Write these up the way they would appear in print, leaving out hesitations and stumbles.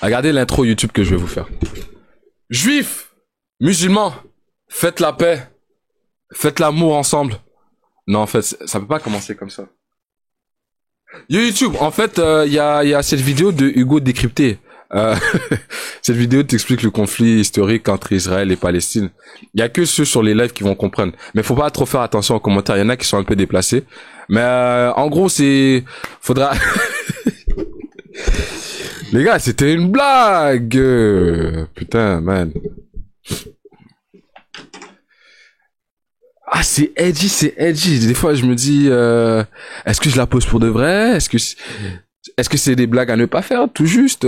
Regardez l'intro YouTube que je vais vous faire. Juifs, musulmans, faites la paix. Faites l'amour ensemble. Non, en fait, ça peut pas commencer comme ça. Yo YouTube, en fait, il y a cette vidéo de Hugo Décrypté. Cette vidéo t'explique le conflit historique entre Israël et Palestine. Il y a que ceux sur les lives qui vont comprendre. Mais faut pas trop faire attention aux commentaires. Il y en a qui sont un peu déplacés. Mais en gros, faudra. Les gars, c'était une blague. Putain, man. Ah, c'est edgy. Des fois, je me dis, est-ce que je la pose pour de vrai? Est-ce que c'est des blagues à ne pas faire, tout juste?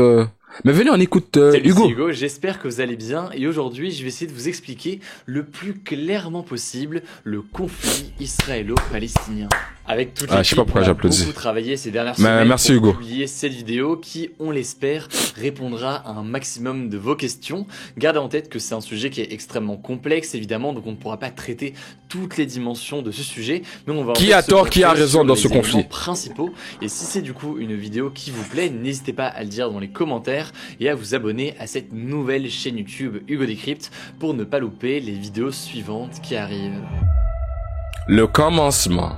Mais venez, on écoute Salut, Hugo. c'est Hugo, j'espère que vous allez bien et aujourd'hui je vais essayer de vous expliquer le plus clairement possible le conflit israélo-palestinien. Avec toute je sais pas l'équipe, pourquoi on a j'applaudis. beaucoup travaillé ces dernières semaines Merci, pour Hugo. publier cette vidéo qui, on l'espère, répondra à un maximum de vos questions. Gardez en tête que c'est un sujet qui est extrêmement complexe évidemment, donc on ne pourra pas traiter toutes les dimensions de ce sujet, mais on va Qui a tort, qui a raison dans ce conflit principaux. Et si c'est du coup une vidéo qui vous plaît, n'hésitez pas à le dire dans les commentaires et à vous abonner à cette nouvelle chaîne YouTube Hugo Décrypte pour ne pas louper les vidéos suivantes qui arrivent. Le commencement.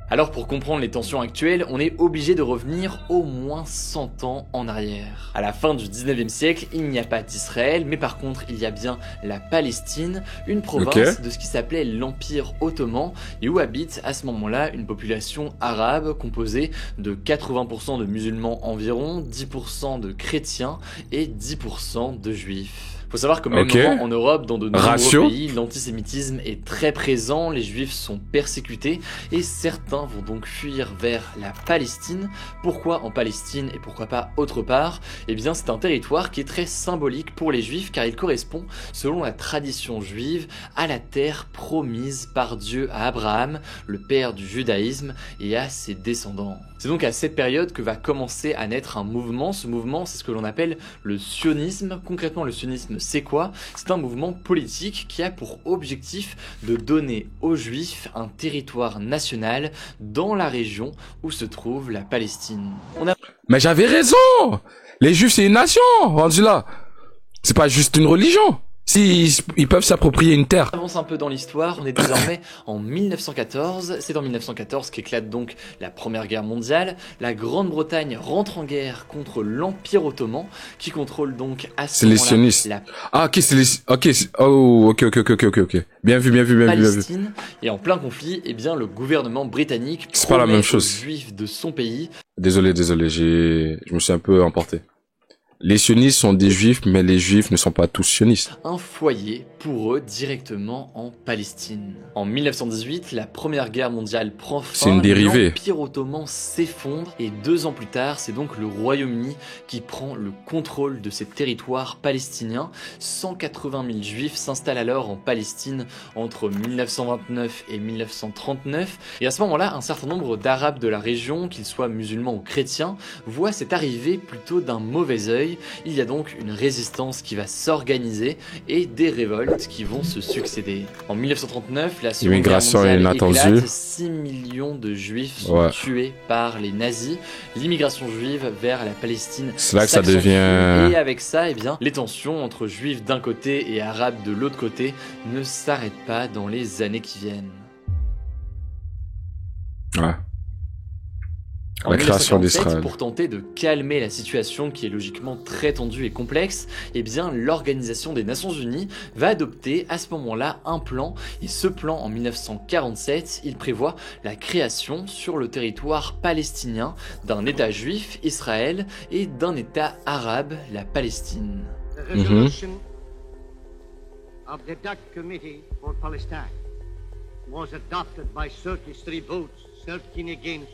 Alors pour comprendre les tensions actuelles, on est obligé de revenir au moins 100 ans en arrière. À la fin du 19e siècle, il n'y a pas d'Israël, mais par contre il y a bien la Palestine, une province de ce qui s'appelait l'Empire Ottoman, et où habite à ce moment-là une population arabe composée de 80% de musulmans environ, 10% de chrétiens et 10% de juifs. Faut savoir que même en Europe, dans de nombreux pays, l'antisémitisme est très présent, les juifs sont persécutés et certains vont donc fuir vers la Palestine. Pourquoi en Palestine et pourquoi pas autre part? Eh bien c'est un territoire qui est très symbolique pour les juifs car il correspond, selon la tradition juive, à la terre promise par Dieu à Abraham, le père du judaïsme, et à ses descendants. C'est donc à cette période que va commencer à naître un mouvement. Ce mouvement, c'est ce que l'on appelle le sionisme. Concrètement, le sionisme, c'est quoi? C'est un mouvement politique qui a pour objectif de donner aux Juifs un territoire national dans la région où se trouve la Palestine. Mais j'avais raison! Les Juifs, c'est une nation, rendu là. C'est pas juste une religion. Si ils peuvent s'approprier une terre. On avance un peu dans l'histoire, on est désormais en 1914, c'est en 1914 qu'éclate donc la Première Guerre mondiale. La Grande-Bretagne rentre en guerre contre l'Empire Ottoman qui contrôle donc à ce moment-là... C'est les sionistes. Ah ok, c'est les... Ok, ok. Bien vu. Palestine, et en plein conflit, eh bien le gouvernement britannique c'est pas la même chose. Aux juifs de son pays... Désolé, je me suis un peu emporté. Les sionistes sont des juifs, mais les juifs ne sont pas tous sionistes. Un foyer pour eux directement en Palestine. En 1918, la Première Guerre mondiale prend fin, c'est une dérivée. L'Empire Ottoman s'effondre et 2 ans plus tard, c'est donc le Royaume-Uni qui prend le contrôle de ces territoires palestiniens. 180 000 juifs s'installent alors en Palestine entre 1929 et 1939. Et à ce moment-là, un certain nombre d'Arabes de la région, qu'ils soient musulmans ou chrétiens, voient cette arrivée plutôt d'un mauvais œil. Il y a donc une résistance qui va s'organiser et des révoltes qui vont se succéder. En 1939, la Seconde Guerre mondiale éclate, 6 millions de juifs sont tués par les nazis. L'immigration juive vers la Palestine, c'est là que ça devient... Et avec ça, eh bien, les tensions entre juifs d'un côté et arabes de l'autre côté ne s'arrêtent pas dans les années qui viennent. Ouais. En 1947, pour tenter de calmer la situation qui est logiquement très tendue et complexe, eh bien l'Organisation des Nations Unies va adopter à ce moment-là un plan, et ce plan en 1947, il prévoit la création sur le territoire palestinien d'un État juif, Israël, et d'un État arabe, la Palestine. The resolution of the DAC Committee for Palestine was adopted by 33 votes, 13 against.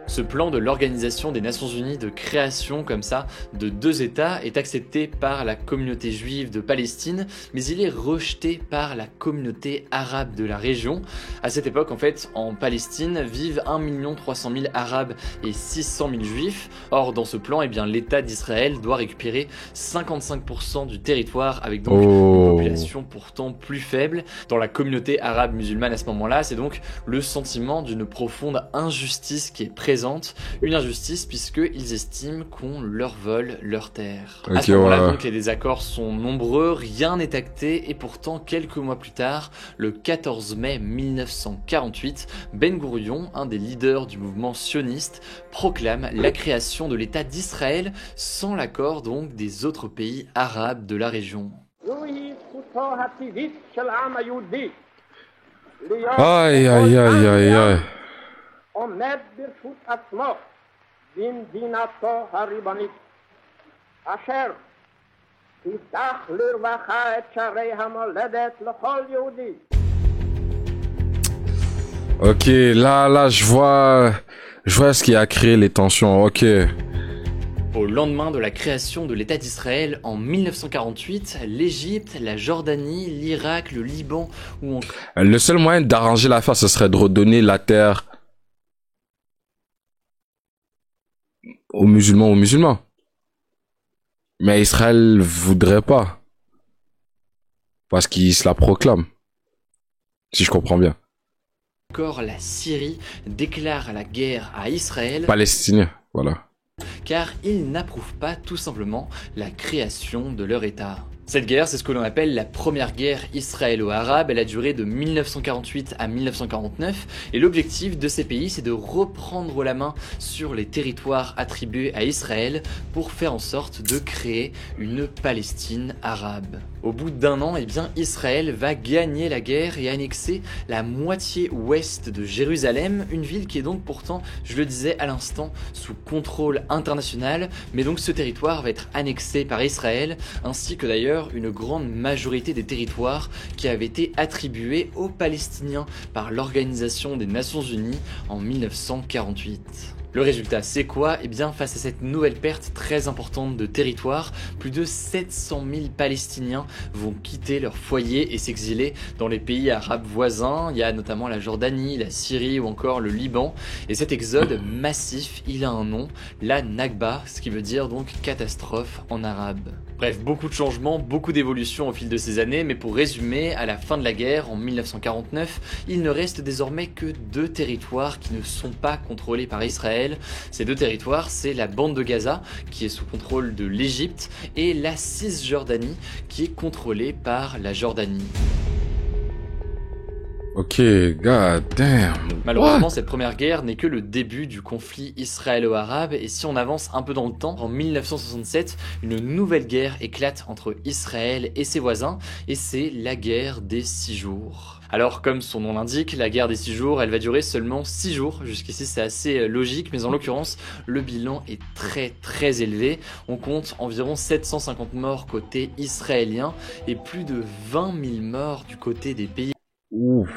Ce plan de l'Organisation des Nations Unies de création comme ça de 2 États est accepté par la communauté juive de Palestine, mais il est rejeté par la communauté arabe de la région. À cette époque, en fait, en Palestine vivent 1 300 000 arabes et 600 000 juifs. Or, dans ce plan, eh bien, l'État d'Israël doit récupérer 55% du territoire avec donc une population pourtant plus faible. Dans la communauté arabe musulmane à ce moment-là, c'est donc le sentiment d'une profonde injustice qui est présente représentent une injustice puisqu'ils estiment qu'on leur vole leurs terres. Ok, à ce moment-là, ouais. donc, les désaccords sont nombreux, rien n'est acté et pourtant, quelques mois plus tard, le 14 mai 1948, Ben Gourion, un des leaders du mouvement sioniste, proclame la création de l'État d'Israël sans l'accord donc des autres pays arabes de la région. Aïe, aïe, aïe, aïe, aïe. עומד ברשות עצמו במדינתו הריבונית, אשר תפתח לרווחה את שערי המולדת לכל יהודי. Ok, là, je vois ce qui a créé les tensions. Ok. Au lendemain de la création de l'État d'Israël en 1948, l'Égypte, la Jordanie, l'Irak, le Liban ou encore Le seul moyen d'arranger l'affaire, ce serait de redonner la terre aux musulmans. Mais Israël voudrait pas. Parce qu'il se la proclame. Si je comprends bien. la Syrie déclarent la guerre à Israël Palestinien, voilà. car ils n'approuvent pas tout simplement la création de leur État. Cette guerre, c'est ce que l'on appelle la première guerre israélo-arabe. Elle a duré de 1948 à 1949 et l'objectif de ces pays, c'est de reprendre la main sur les territoires attribués à Israël pour faire en sorte de créer une Palestine arabe. Au bout d'un an, eh bien, Israël va gagner la guerre et annexer la moitié ouest de Jérusalem, une ville qui est donc pourtant, je le disais à l'instant, sous contrôle international, mais donc ce territoire va être annexé par Israël, ainsi que d'ailleurs une grande majorité des territoires qui avaient été attribués aux Palestiniens par l'Organisation des Nations Unies en 1948. Le résultat, c'est quoi? Eh bien, face à cette nouvelle perte très importante de territoire, plus de 700 000 Palestiniens vont quitter leur foyer et s'exiler dans les pays arabes voisins. Il y a notamment la Jordanie, la Syrie ou encore le Liban. Et cet exode massif, il a un nom, la Nakba, ce qui veut dire donc catastrophe en arabe. Bref, beaucoup de changements, beaucoup d'évolutions au fil de ces années, mais pour résumer, à la fin de la guerre, en 1949, il ne reste désormais que 2 territoires qui ne sont pas contrôlés par Israël. Ces 2 territoires, c'est la bande de Gaza, qui est sous contrôle de l'Égypte, et la Cisjordanie, qui est contrôlée par la Jordanie. Ok, god damn. Malheureusement, cette première guerre n'est que le début du conflit israélo-arabe, et si on avance un peu dans le temps, en 1967, une nouvelle guerre éclate entre Israël et ses voisins, et c'est la guerre des 6 jours. Alors, comme son nom l'indique, la guerre des 6 jours, elle va durer seulement 6 jours. Jusqu'ici, c'est assez logique, mais en l'occurrence, le bilan est très élevé. On compte environ 750 morts côté israélien et plus de 20 000 morts du côté des pays Ouf.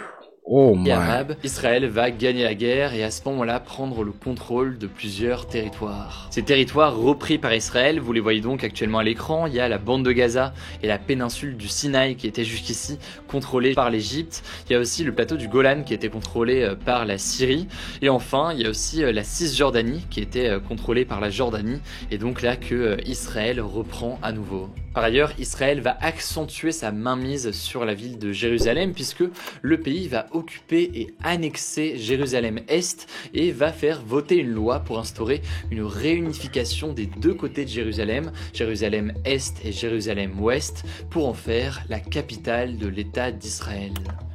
Oh my. arabe. Israël va gagner la guerre et à ce moment-là prendre le contrôle de plusieurs territoires. Ces territoires repris par Israël, vous les voyez donc actuellement à l'écran, il y a la bande de Gaza et la péninsule du Sinaï qui était jusqu'ici contrôlée par l'Égypte. Il y a aussi le plateau du Golan qui était contrôlé par la Syrie. Et enfin, il y a aussi la Cisjordanie qui était contrôlée par la Jordanie. Et donc là que Israël reprend à nouveau. Par ailleurs, Israël va accentuer sa mainmise sur la ville de Jérusalem puisque le pays va occuper et annexer Jérusalem-Est et va faire voter une loi pour instaurer une réunification des 2 côtés de Jérusalem, Jérusalem-Est et Jérusalem-Ouest, pour en faire la capitale de l'État d'Israël.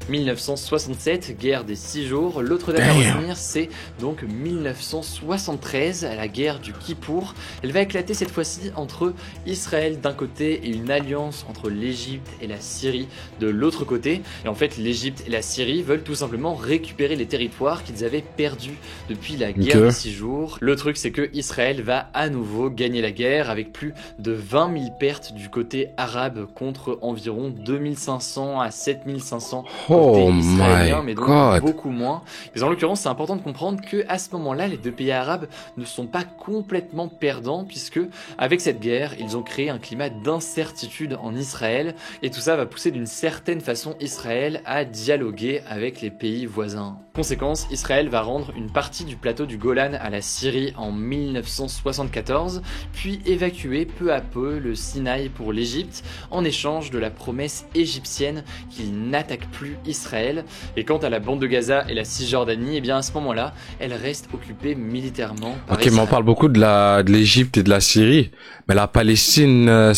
1967, guerre des 6 jours. L'autre date à retenir, c'est donc 1973, la guerre du Kippour. Elle va éclater cette fois-ci entre Israël d'un côté et une alliance entre l'Égypte et la Syrie de l'autre côté. Et en fait, l'Égypte et la Syrie veulent tout simplement récupérer les territoires qu'ils avaient perdus depuis la guerre des 6 jours. Le truc, c'est que Israël va à nouveau gagner la guerre avec plus de 20 000 pertes du côté arabe contre environ 2500 à 7500 côté israélien, mais donc beaucoup moins. Mais en l'occurrence, c'est important de comprendre que à ce moment-là, les 2 pays arabes ne sont pas complètement perdants puisque avec cette guerre, ils ont créé un climat d'incertitude en Israël et tout ça va pousser d'une certaine façon Israël à dialoguer avec les pays voisins. Conséquence, Israël va rendre une partie du plateau du Golan à la Syrie en 1974, puis évacuer peu à peu le Sinaï pour l'Égypte en échange de la promesse égyptienne qu'il n'attaque plus Israël. Et quant à la bande de Gaza et la Cisjordanie, eh bien à ce moment-là, elles restent occupées militairement par Ok, mais on parle beaucoup de l'Égypte et de la Syrie. Mais la Palestine,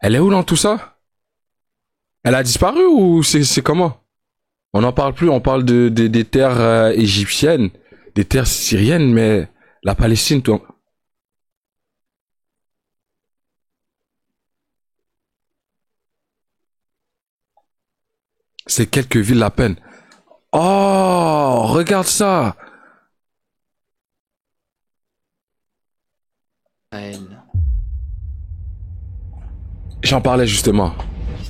elle est où dans tout ça? Elle a disparu ou c'est comment? On n'en parle plus, on parle des terres égyptiennes, des terres syriennes, mais la Palestine, toi. C'est quelques villes à peine. Oh, regarde ça. J'en parlais justement.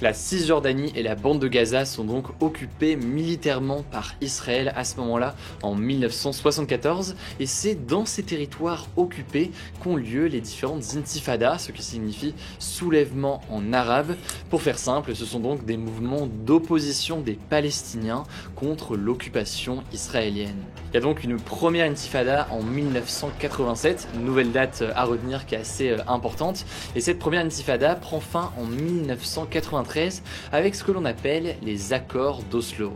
La Cisjordanie et la bande de Gaza sont donc occupées militairement par Israël à ce moment-là, en 1974, et c'est dans ces territoires occupés qu'ont lieu les différentes intifadas, ce qui signifie soulèvement en arabe. Pour faire simple, ce sont donc des mouvements d'opposition des Palestiniens contre l'occupation israélienne. Il y a donc une première intifada en 1987, nouvelle date à retenir qui est assez importante, et cette première intifada prend fin en 1993 avec ce que l'on appelle les accords d'Oslo.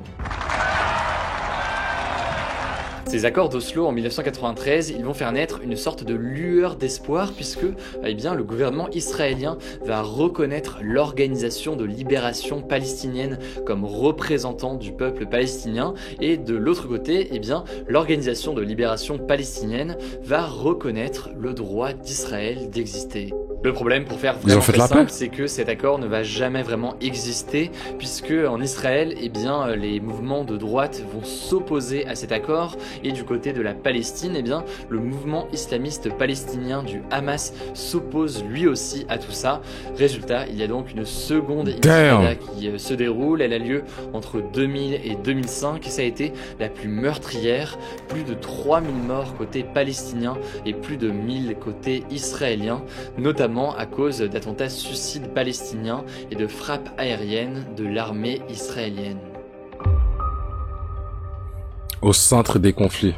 Ces accords d'Oslo en 1993, ils vont faire naître une sorte de lueur d'espoir puisque eh bien, le gouvernement israélien va reconnaître l'organisation de libération palestinienne comme représentant du peuple palestinien et de l'autre côté, eh bien, l'organisation de libération palestinienne va reconnaître le droit d'Israël d'exister. Le problème, pour faire vraiment très simple, c'est que cet accord ne va jamais vraiment exister puisque en Israël, eh bien, les mouvements de droite vont s'opposer à cet accord. Et du côté de la Palestine, eh bien, le mouvement islamiste palestinien du Hamas s'oppose lui aussi à tout ça. Résultat, il y a donc une seconde intifada qui se déroule. Elle a lieu entre 2000 et 2005 et ça a été la plus meurtrière. Plus de 3000 morts côté palestinien et plus de 1000 côté israélien, notamment à cause d'attentats suicides palestiniens et de frappes aériennes de l'armée israélienne. Au centre des conflits.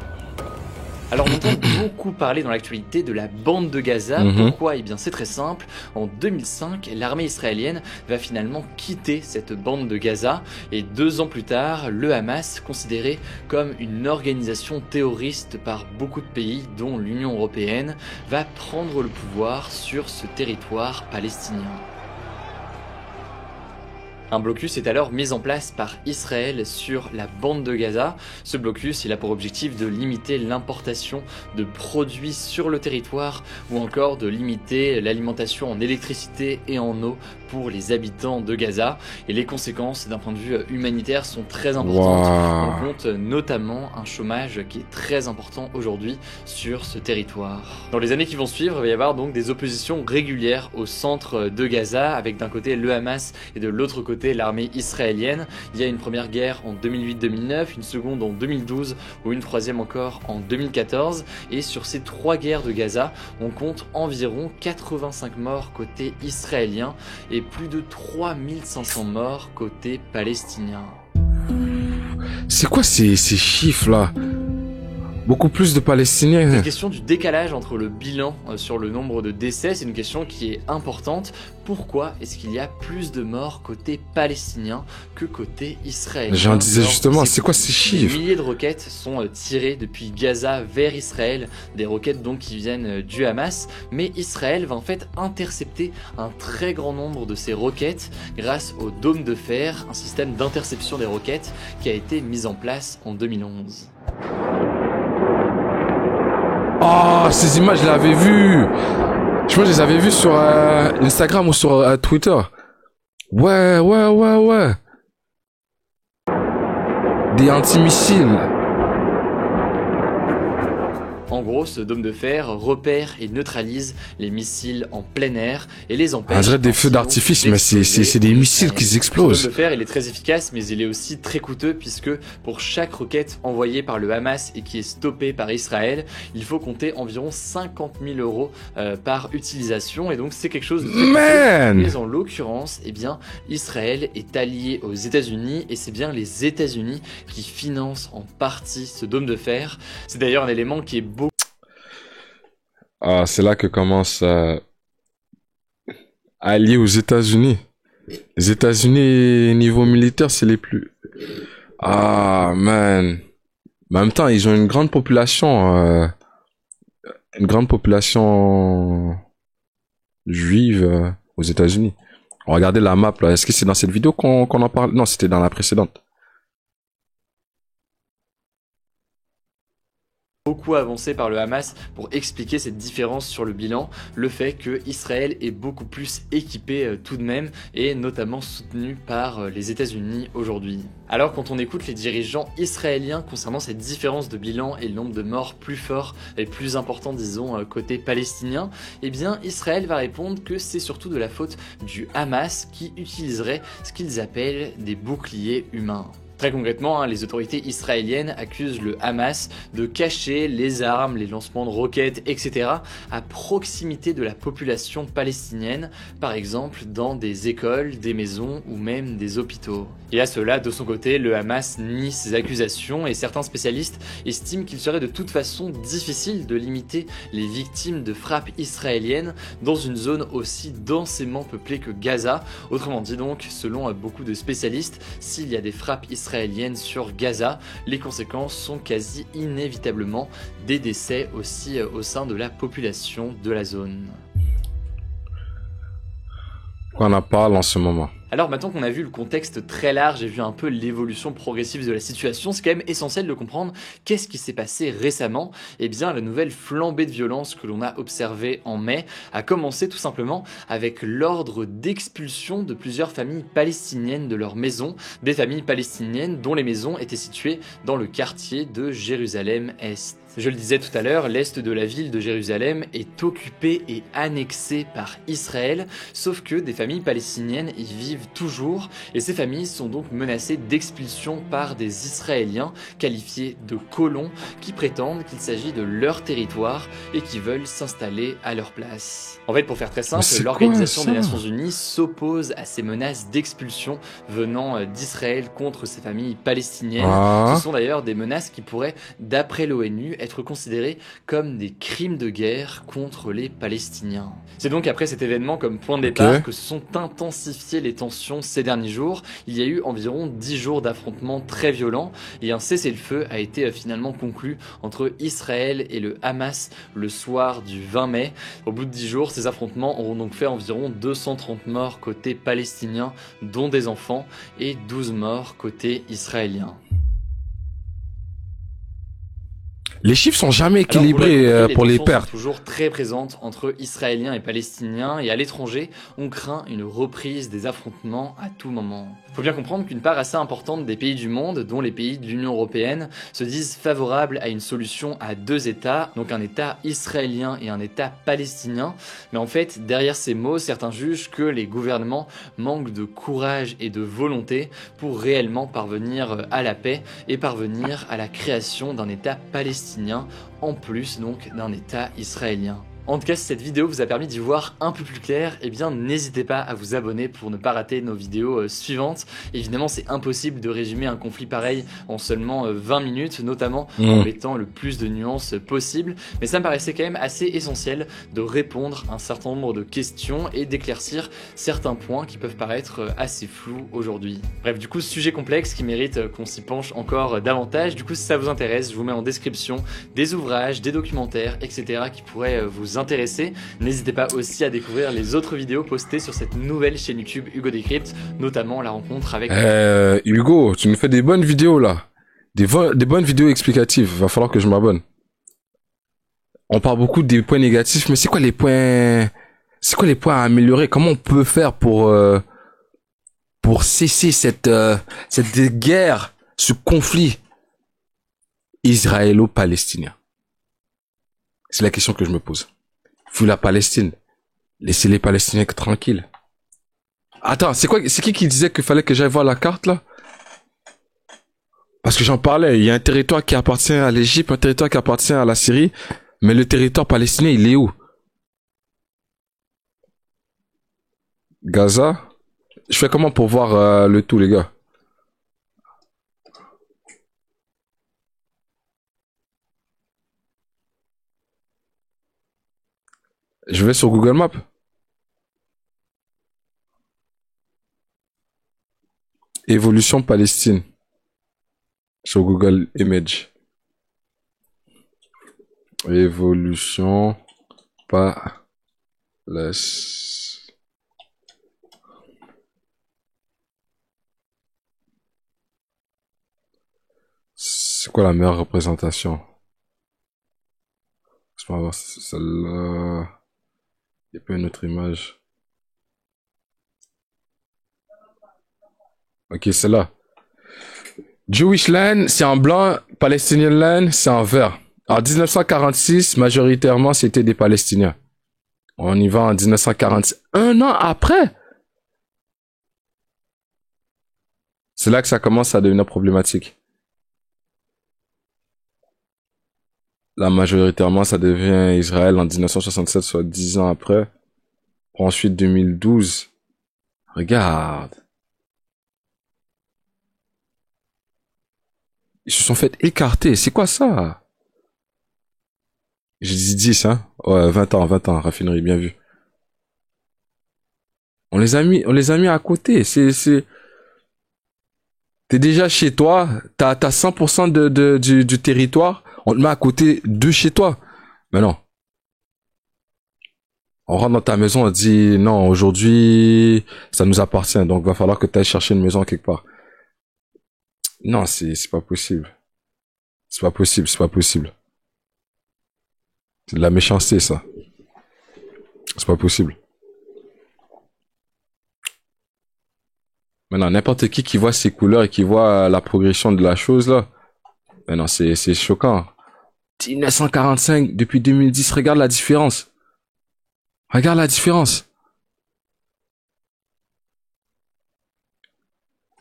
Alors on entend beaucoup parler dans l'actualité de la bande de Gaza. Pourquoi? Eh bien c'est très simple. En 2005, l'armée israélienne va finalement quitter cette bande de Gaza et 2 ans plus tard, le Hamas, considéré comme une organisation terroriste par beaucoup de pays, dont l'Union européenne, va prendre le pouvoir sur ce territoire palestinien. Un blocus est alors mis en place par Israël sur la bande de Gaza. Ce blocus, il a pour objectif de limiter l'importation de produits sur le territoire ou encore de limiter l'alimentation en électricité et en eau pour les habitants de Gaza. Et les conséquences d'un point de vue humanitaire sont très importantes. On compte notamment un chômage qui est très important aujourd'hui sur ce territoire. Dans les années qui vont suivre, il va y avoir donc des oppositions régulières au centre de Gaza avec d'un côté le Hamas et de l'autre côté l'armée israélienne. Il y a une première guerre en 2008-2009, une seconde en 2012 ou une troisième encore en 2014. Et sur ces 3 guerres de Gaza, on compte environ 85 morts côté israélien et plus de 3500 morts côté palestinien. C'est quoi ces chiffres-là? Beaucoup plus de Palestiniens. La question du décalage entre le bilan sur le nombre de décès, c'est une question qui est importante. Pourquoi est-ce qu'il y a plus de morts côté palestinien que côté israélien? J'en disais justement, c'est quoi ces chiffres? Des milliers de roquettes sont tirées depuis Gaza vers Israël, des roquettes donc qui viennent du Hamas, mais Israël va en fait intercepter un très grand nombre de ces roquettes grâce au dôme de fer, un système d'interception des roquettes qui a été mis en place en 2011. Oh, ces images, je les avais vues. Je crois que je les avais vues sur Instagram ou sur Twitter. Ouais. Des antimissiles. En gros, ce dôme de fer repère et neutralise les missiles en plein air et les empêche. On dirait des feux d'artifice, mais c'est des missiles qui explosent. Le dôme de fer, il est très efficace, mais il est aussi très coûteux puisque pour chaque roquette envoyée par le Hamas et qui est stoppée par Israël, il faut compter environ 50 000 € par utilisation et donc c'est quelque chose de très coûteux. Mais en l'occurrence, eh bien, Israël est allié aux États-Unis et c'est bien les États-Unis qui financent en partie ce dôme de fer. C'est d'ailleurs un élément qui est beaucoup. Ah, c'est là que commence allié aux États-Unis. Les États-Unis, niveau militaire, c'est les plus... Ah, man. Mais en même temps, ils ont une grande population juive aux États-Unis. Regardez la map, là. Est-ce que c'est dans cette vidéo qu'on en parle? Non, c'était dans la précédente. Beaucoup avancé par le Hamas pour expliquer cette différence sur le bilan, le fait que Israël est beaucoup plus équipé tout de même et notamment soutenu par les États-Unis aujourd'hui. Alors quand on écoute les dirigeants israéliens concernant cette différence de bilan et le nombre de morts plus fort et plus important disons côté palestinien, eh bien Israël va répondre que c'est surtout de la faute du Hamas qui utiliserait ce qu'ils appellent des boucliers humains. Très concrètement, les autorités israéliennes accusent le Hamas de cacher les armes, les lancements de roquettes, etc. à proximité de la population palestinienne, par exemple dans des écoles, des maisons ou même des hôpitaux. Et à cela, de son côté, le Hamas nie ces accusations et certains spécialistes estiment qu'il serait de toute façon difficile de limiter les victimes de frappes israéliennes dans une zone aussi densément peuplée que Gaza. Autrement dit donc, selon beaucoup de spécialistes, s'il y a des frappes israéliennes sur Gaza, les conséquences sont quasi inévitablement des décès aussi au sein de la population de la zone. On en parle en ce moment. Alors maintenant qu'on a vu le contexte très large et vu un peu l'évolution progressive de la situation, c'est quand même essentiel de comprendre qu'est-ce qui s'est passé récemment. Eh bien la nouvelle flambée de violence que l'on a observée en mai a commencé tout simplement avec l'ordre d'expulsion de plusieurs familles palestiniennes de leurs maisons, des familles palestiniennes dont les maisons étaient situées dans le quartier de Jérusalem-Est. Je le disais tout à l'heure, l'est de la ville de Jérusalem est occupé et annexé par Israël, sauf que des familles palestiniennes y vivent toujours, et ces familles sont donc menacées d'expulsion par des Israéliens qualifiés de colons qui prétendent qu'il s'agit de leur territoire et qui veulent s'installer à leur place. En fait, pour faire très simple, l'Organisation des Nations Unies s'oppose à ces menaces d'expulsion venant d'Israël contre ces familles palestiniennes. Ce sont d'ailleurs des menaces qui pourraient, d'après l'ONU, être considérés comme des crimes de guerre contre les Palestiniens. C'est donc après cet événement comme point de départ que se sont intensifiées les tensions ces derniers jours. Il y a eu environ 10 jours d'affrontements très violents et un cessez-le-feu a été finalement conclu entre Israël et le Hamas le soir du 20 mai. Au bout de 10 jours, ces affrontements auront donc fait environ 230 morts côté palestinien, dont des enfants, et 12 morts côté israélien. Les chiffres sont jamais équilibrés pour les pertes. Sont toujours très présentes entre Israéliens et Palestiniens, et à l'étranger, on craint une reprise des affrontements à tout moment. Il faut bien comprendre qu'une part assez importante des pays du monde, dont les pays de l'Union européenne, se disent favorables à une solution à deux États, donc un État israélien et un État palestinien. Mais en fait, derrière ces mots, certains jugent que les gouvernements manquent de courage et de volonté pour réellement parvenir à la paix et parvenir à la création d'un État palestinien, en plus donc d'un État israélien. En tout cas, si cette vidéo vous a permis d'y voir un peu plus clair, eh bien n'hésitez pas à vous abonner pour ne pas rater nos vidéos suivantes. Évidemment, c'est impossible de résumer un conflit pareil en seulement 20 minutes, notamment en mettant le plus de nuances possible. Mais ça me paraissait quand même assez essentiel de répondre à un certain nombre de questions et d'éclaircir certains points qui peuvent paraître assez flous aujourd'hui. Bref, du coup, sujet complexe qui mérite qu'on s'y penche encore davantage. Du coup, si ça vous intéresse, je vous mets en description des ouvrages, des documentaires, etc. qui pourraient vous intéresser. N'hésitez pas aussi à découvrir les autres vidéos postées sur cette nouvelle chaîne YouTube Hugo Décrypte, notamment la rencontre avec... Hugo, tu nous fais des bonnes vidéos là. Des bonnes vidéos explicatives. Va falloir que je m'abonne. On parle beaucoup des points négatifs, mais c'est quoi les points à améliorer? Comment on peut faire pour cesser cette guerre, ce conflit israélo-palestinien? C'est la question que je me pose. Vous la Palestine, laissez les Palestiniens tranquilles. Attends, c'est qui disait qu'il fallait que j'aille voir la carte là? Parce que j'en parlais, il y a un territoire qui appartient à l'Égypte, un territoire qui appartient à la Syrie, mais le territoire palestinien, il est où? Gaza? Je fais comment pour voir le tout, les gars? Je vais sur Google Maps. Évolution Palestine. Sur Google Image. Évolution Palestine. C'est quoi la meilleure représentation? Je peux avoir celle-là. Il n'y a pas une autre image. Ok, celle-là. Jewish land, c'est en blanc. Palestinian land, c'est en vert. En 1946, majoritairement, c'était des Palestiniens. On y va en 1946. Un an après. C'est là que ça commence à devenir problématique. Là, majoritairement, ça devient Israël en 1967, soit 10 ans après. Ensuite, 2012. Regarde. Ils se sont fait écarter. C'est quoi ça? J'ai dit 10, hein? Ouais, 20 ans, raffinerie, bien vu. On les a mis à côté. T'es déjà chez toi, t'as 100% du territoire, on te met à côté de chez toi. Mais non. On rentre dans ta maison, on te dit, non, aujourd'hui, ça nous appartient, donc va falloir que tu ailles chercher une maison quelque part. Non, c'est pas possible. C'est pas possible. C'est de la méchanceté, ça. C'est pas possible. Maintenant, n'importe qui voit ces couleurs et qui voit la progression de la chose, là. Mais non, c'est choquant. 1945, depuis 2010, regarde la différence. Regarde la différence.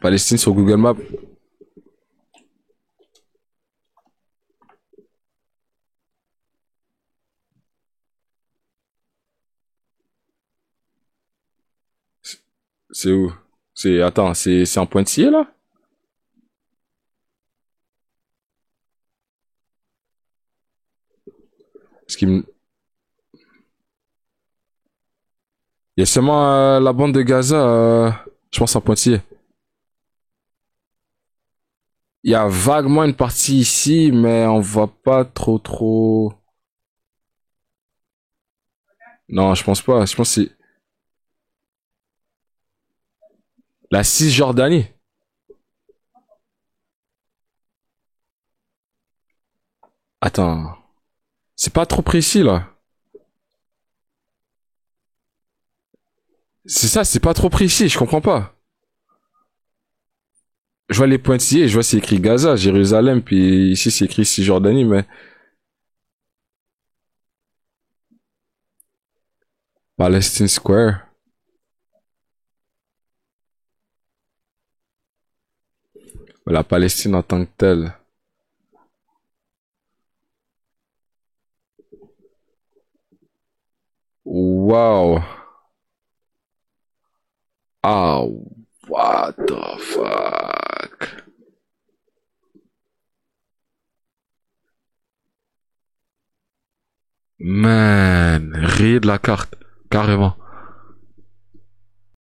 Palestine sur Google Maps. C'est où? Attends, c'est en pointillé, là? Ce qui me... Il y a seulement la bande de Gaza, je pense en pointillé. Il y a vaguement une partie ici, mais on voit pas trop. Non, je pense pas. Je pense que c'est la Cisjordanie. Attends. C'est pas trop précis, là. C'est ça, c'est pas trop précis, je comprends pas. Je vois les pointillés, je vois c'est écrit Gaza, Jérusalem, puis ici c'est écrit Cisjordanie, mais... Palestine Square. La Palestine en tant que telle. Wow. Ah, what the fuck. Man, rayé de la carte, carrément.